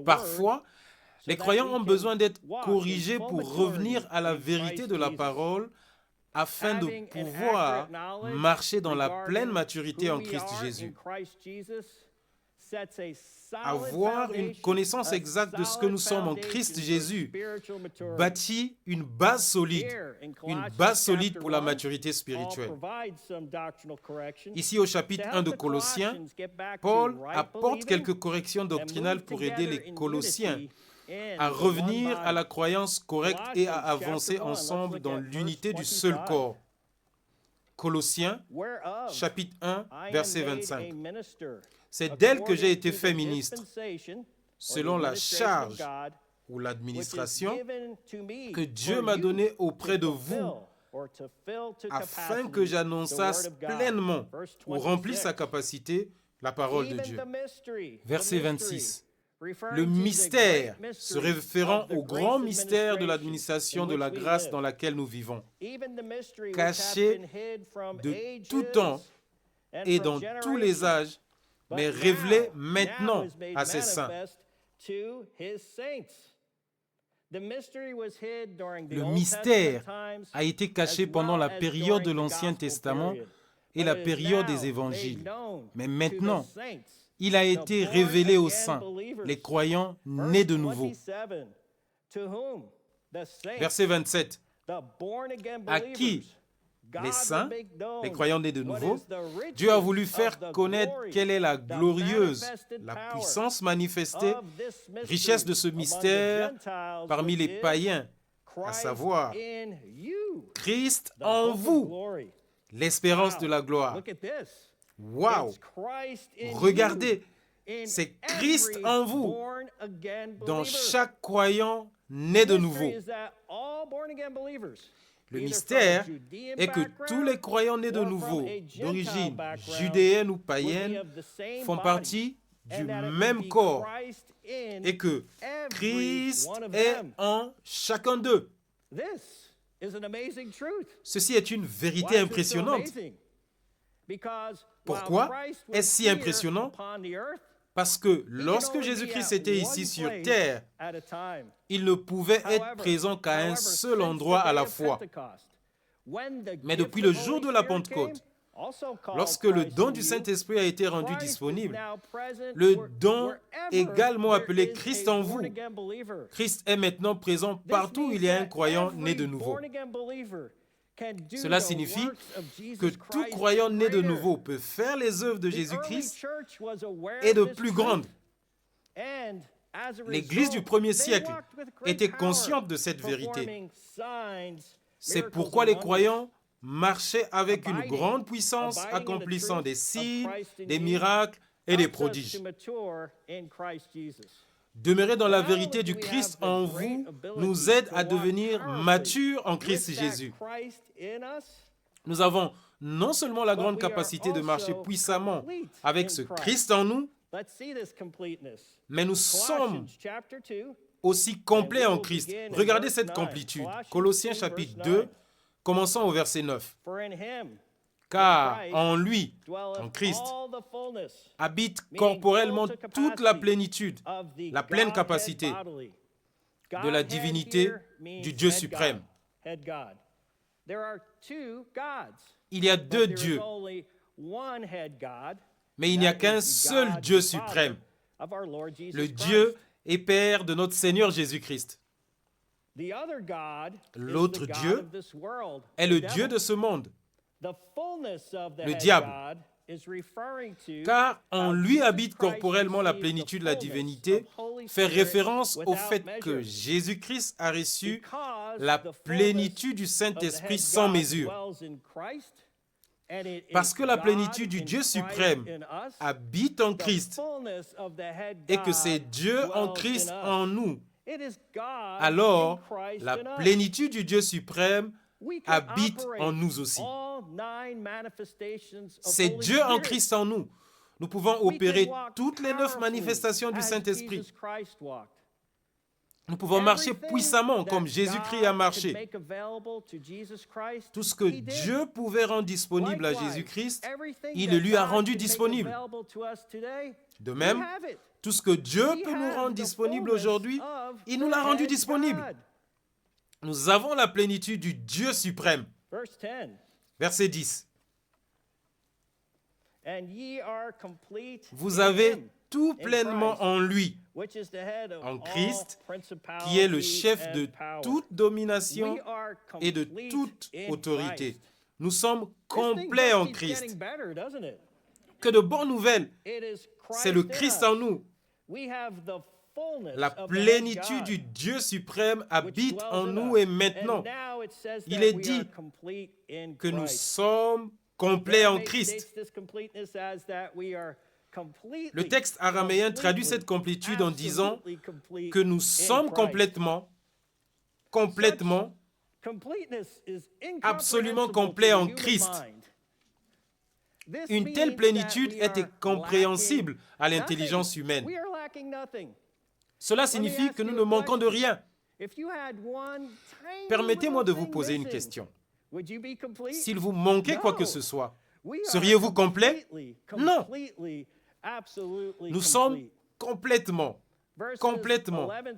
Parfois, les croyants ont besoin d'être corrigés pour revenir à la vérité de la parole afin de pouvoir marcher dans la pleine maturité en Christ Jésus. Avoir une connaissance exacte de ce que nous sommes en Christ Jésus bâtit une base solide pour la maturité spirituelle. Ici au chapitre 1 de Colossiens, Paul apporte quelques corrections doctrinales pour aider les Colossiens à revenir à la croyance correcte et à avancer ensemble dans l'unité du seul corps. Colossiens, chapitre 1, verset 25. C'est d'elle que j'ai été fait ministre, selon la charge ou l'administration que Dieu m'a donnée auprès de vous, afin que j'annonçasse pleinement ou remplisse sa capacité la parole de Dieu. Verset 26. Le mystère, se référant au grand mystère de l'administration de la grâce dans laquelle nous vivons, caché de tout temps et dans tous les âges, mais révélé maintenant à ses saints. Le mystère a été caché pendant la période de l'Ancien Testament et la période des évangiles. Mais maintenant, il a été révélé aux saints, les croyants nés de nouveau. Verset 27. À qui, les saints, les croyants nés de nouveau, Dieu a voulu faire connaître quelle est la glorieuse, la puissance manifestée, richesse de ce mystère parmi les païens, à savoir Christ en vous, l'espérance de la gloire. Wow! Regardez, c'est Christ en vous, dans chaque croyant né de nouveau. Le mystère est que tous les croyants nés de nouveau, d'origine judéenne ou païenne, font partie du même corps et que Christ est en chacun d'eux. Ceci est une vérité impressionnante. Pourquoi est-ce si impressionnant? Parce que lorsque Jésus-Christ était ici sur terre, il ne pouvait être présent qu'à un seul endroit à la fois. Mais depuis le jour de la Pentecôte, lorsque le don du Saint-Esprit a été rendu disponible, le don également appelé Christ en vous, Christ est maintenant présent partout où il y a un croyant né de nouveau. Cela signifie que tout croyant né de nouveau peut faire les œuvres de Jésus-Christ et de plus grandes. L'Église du premier siècle était consciente de cette vérité. C'est pourquoi les croyants marchaient avec une grande puissance, accomplissant des signes, des miracles et des prodiges. Demeurer dans la vérité du Christ en vous nous aide à devenir matures en Christ Jésus. Nous avons non seulement la grande capacité de marcher puissamment avec ce Christ en nous, mais nous sommes aussi complets en Christ. Regardez cette complétude. Colossiens chapitre 2, commençons au verset 9. Car en lui, en Christ, habite corporellement toute la plénitude, la pleine capacité de la divinité du Dieu suprême. Il y a deux dieux, mais il n'y a qu'un seul Dieu suprême, le Dieu et Père de notre Seigneur Jésus-Christ. L'autre Dieu est le Dieu de ce monde, le diable, car en lui habite corporellement la plénitude de la divinité, fait référence au fait que Jésus-Christ a reçu la plénitude du Saint-Esprit sans mesure. Parce que la plénitude du Dieu suprême habite en Christ et que c'est Dieu en Christ en nous, alors la plénitude du Dieu suprême habite en nous aussi. C'est Dieu en Christ en nous. Nous pouvons opérer toutes les 9 manifestations du Saint-Esprit. Nous pouvons marcher puissamment comme Jésus-Christ a marché. Tout ce que Dieu pouvait rendre disponible à Jésus-Christ, il le lui a rendu disponible. De même, tout ce que Dieu peut nous rendre disponible aujourd'hui, il nous l'a rendu disponible. Nous avons la plénitude du Dieu suprême. Verset 10. Vous avez tout pleinement en lui, en Christ, qui est le chef de toute domination et de toute autorité. Nous sommes complets en Christ. Que de bonnes nouvelles! C'est le Christ en nous. La plénitude du Dieu suprême habite en nous et maintenant, il est dit que nous sommes complets en Christ. Le texte araméen traduit cette complétude en disant que nous sommes complètement, absolument complets en Christ. Une telle plénitude est incompréhensible à l'intelligence humaine. Cela signifie que nous ne manquons de rien. Permettez-moi de vous poser une question. S'il vous manquait quoi que ce soit, seriez-vous complet? Non. Nous sommes complètement,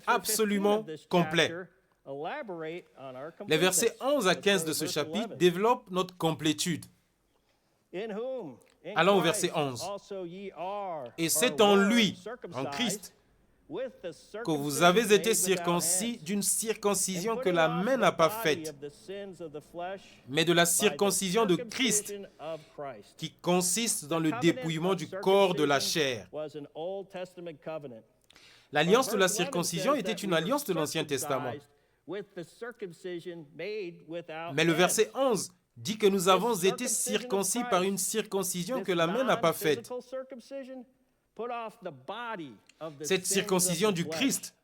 absolument complets. Les versets 11 à 15 de ce chapitre développent notre complétude. Allons au verset 11. Et c'est en lui, en Christ, que vous avez été circoncis d'une circoncision que la main n'a pas faite, mais de la circoncision de Christ, qui consiste dans le dépouillement du corps de la chair. L'alliance de la circoncision était une alliance de l'Ancien Testament. Mais le verset 11 dit que nous avons été circoncis par une circoncision que la main n'a pas faite. Cette circoncision du Christ,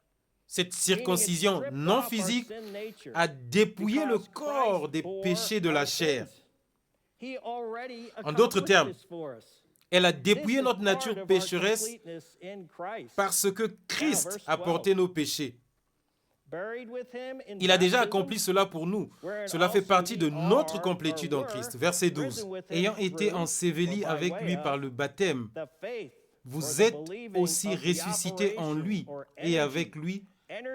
cette circoncision non physique, a dépouillé le corps des péchés de la chair. En d'autres termes, elle a dépouillé notre nature pécheresse parce que Christ a porté nos péchés. Il a déjà accompli cela pour nous. Cela fait partie de notre complétude en Christ. Verset 12. Ayant été ensevelis avec lui par le baptême, vous êtes aussi ressuscités en lui et avec lui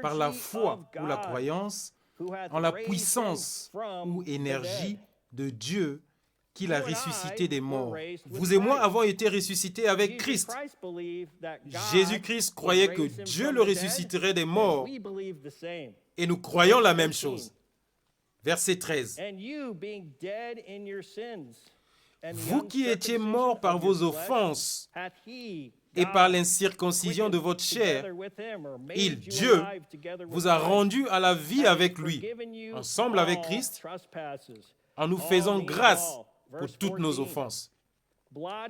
par la foi ou la croyance en la puissance ou énergie de Dieu qui l'a ressuscité des morts. Vous et moi avons été ressuscités avec Christ. Jésus-Christ croyait que Dieu le ressusciterait des morts et nous croyons la même chose. Verset 13. Vous qui étiez morts par vos offenses et par l'incirconcision de votre chair, Dieu, vous a rendu à la vie avec lui, ensemble avec Christ, en nous faisant grâce pour toutes nos offenses.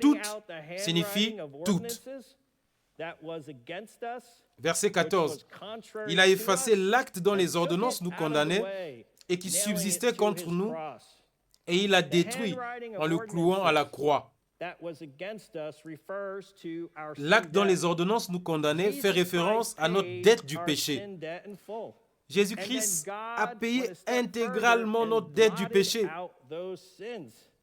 Toutes signifie toutes. Verset 14. Il a effacé l'acte dont les ordonnances nous condamnaient et qui subsistait contre nous, et il l'a détruit en le clouant à la croix. L'acte dont les ordonnances nous condamnaient fait référence à notre dette du péché. Jésus-Christ a payé intégralement notre dette du péché.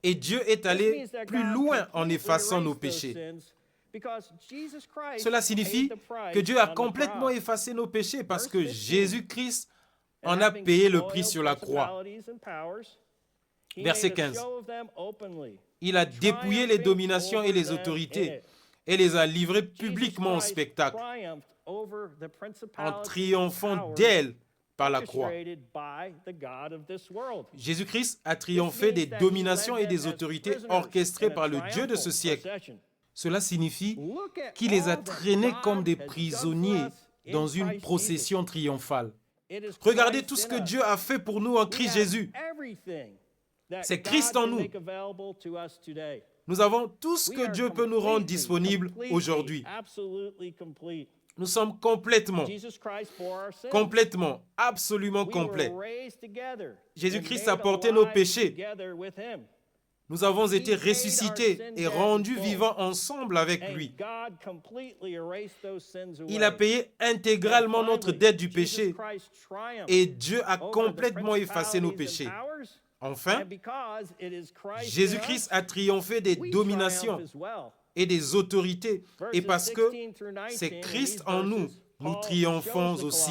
Et Dieu est allé plus loin en effaçant nos péchés. Cela signifie que Dieu a complètement effacé nos péchés parce que Jésus-Christ en a payé le prix sur la croix. Verset 15. Il a dépouillé les dominations et les autorités et les a livrées publiquement au spectacle, en triomphant d'elles par la croix. Jésus-Christ a triomphé des dominations et des autorités orchestrées par le Dieu de ce siècle. Cela signifie qu'il les a traînés comme des prisonniers dans une procession triomphale. Regardez tout ce que Dieu a fait pour nous en Christ Jésus. C'est Christ en nous. Nous avons tout ce que Dieu peut nous rendre disponible aujourd'hui. Nous sommes complètement, absolument complets. Jésus-Christ a porté nos péchés. Nous avons été ressuscités et rendus vivants ensemble avec lui. Il a payé intégralement notre dette du péché et Dieu a complètement effacé nos péchés. Enfin, Jésus-Christ a triomphé des dominations et des autorités. Et parce que c'est Christ en nous, nous triomphons aussi.